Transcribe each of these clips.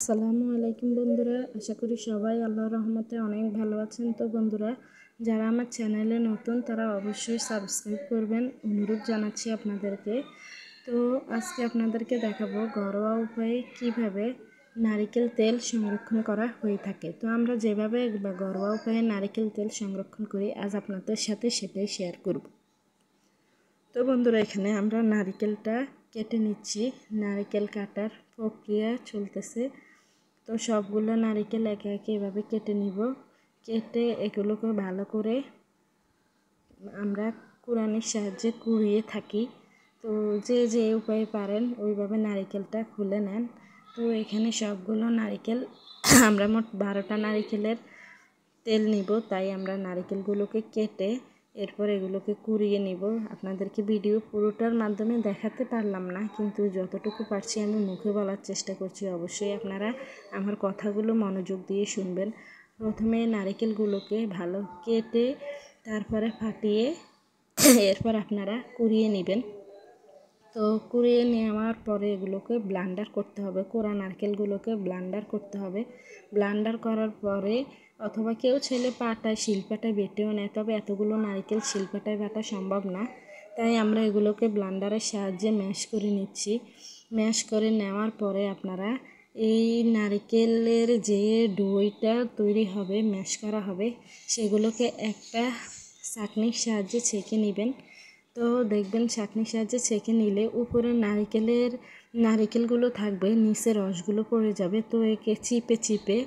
আসসালামু আলাইকুম বন্ধুরা, আশা করি সবাই আল্লাহর রহমতে অনেক ভালো আছেন। তো বন্ধুরা, যারা আমার চ্যানেলে নতুন তারা অবশ্যই সাবস্ক্রাইব করবেন, অনুরোধ জানাচ্ছি আপনাদেরকে। তো আজকে আপনাদেরকে দেখাবো ঘরোয়া উপায়ে কিভাবে নারিকেল তেল সংরক্ষণ করা হয়ে থাকে। তো আমরা যেভাবে ঘরোয়া উপায়ে নারিকেল তেল সংরক্ষণ করি, আজ আপনাদের সাথে সেটাই শেয়ার করব। তো বন্ধুরা, এখানে আমরা নারিকেলটা কেটে নিচ্ছি। নারিকেল কাটার প্রক্রিয়া চলতেছে। তো সবগুলো নারিকেল একে একে এভাবে কেটে নিব। কেটে এগুলোকে ভালো করে আমরা কুড়ানির সাহায্যে কুড়িয়ে থাকি। তো যে যে উপায়ে পারেন ওইভাবে নারিকেলটা খুলে নেন। তো এখানে সবগুলো নারিকেল আমরা মোট 12টা নারিকেলের তেল নিব, তাই আমরা নারিকেলগুলোকে কেটে এরপর এগুলোকে কুড়িয়ে নিব। আপনাদেরকে ভিডিও পুরোটার মাধ্যমে দেখাতে পারলাম না, কিন্তু যতটুকু পারছি আমি মুখে বলার চেষ্টা করছি। অবশ্যই আপনারা আমার কথাগুলো মনোযোগ দিয়ে শুনবেন। প্রথমে নারিকেলগুলোকে ভালো কেটে তারপরে ফাটিয়ে এরপর আপনারা কুড়িয়ে নেবেন। তো কুড়িয়ে নেওয়ার পরে এগুলোকে ব্লেন্ডার করতে হবে। কোড়া নারকেলগুলোকে ব্লেন্ডার করতে হবে। ব্লেন্ডার করার পরে অথবা কেউ ছেলে পাটায় শিলপাটায় বেটেও নেয়, তবে এতগুলো নারকেল শিলপাটায় বাটা সম্ভব না, তাই আমরা এগুলোকে ব্লেন্ডারের সাহায্যে ম্যাশ করে নিচ্ছি। ম্যাশ করে নেওয়ার পরে আপনারা এই নারকেলের যে ডোটা তৈরি হবে, ম্যাশ করা হবে, সেগুলোকে একটা ছাঁকনির সাহায্যে ছেঁকে নেবেন। তো দেখবেন ছাঁকনির সাহায্যে ছেঁকে নিলে উপরে নারিকেলগুলো থাকবে, নিচে রসগুলো পড়ে যাবে। তো একে চিপে চিপে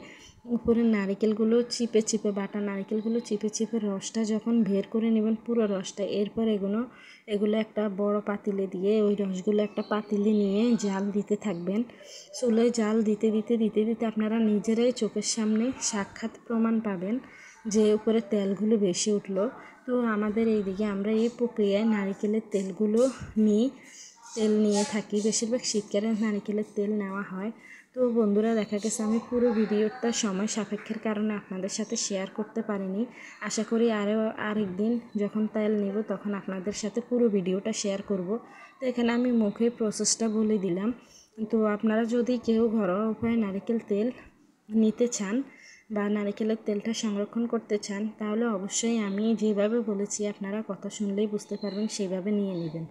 উপরের নারিকেলগুলো চিপে চিপে বাটা নারিকেলগুলো চিপে চিপে রসটা যখন বের করে নেবেন, পুরো রসটা, এরপর এগুলো একটা বড় পাতিলে দিয়ে ওই রসগুলো একটা পাতিলে নিয়ে জাল দিতে থাকবেন। চুলোয় জাল দিতে দিতে দিতে দিতে আপনারা নিজেরাই চোখের সামনে সাক্ষাৎ প্রমাণ পাবেন যে উপরে তেলগুলো বেশি উঠলো। তো আমাদের এইদিকে আমরা এই প্রক্রিয়ায় নারিকেলের তেলগুলো তেল নিয়ে থাকি। বেশিরভাগ শীতকালে নারিকেলের তেল নেওয়া হয়। তো বন্ধুরা, দেখা গেছে আমি পুরো ভিডিওটা সময় সাপেক্ষের কারণে আপনাদের সাথে শেয়ার করতে পারিনি। আশা করি আরেকদিন যখন তেল নিব তখন আপনাদের সাথে পুরো ভিডিওটা শেয়ার করব। তো এখানে আমি মুখে প্রসেসটা বলে দিলাম। তো আপনারা যদি কেউ ঘরোয়া উপায়ে নারিকেল তেল নিতে চান বা নারিকেলের তেলটা সংরক্ষণ করতে চান, তাহলে অবশ্যই আমি যেভাবে বলেছি আপনারা কথা শুনলেই বুঝতে পারবেন, সেভাবে নিয়ে নেবেন।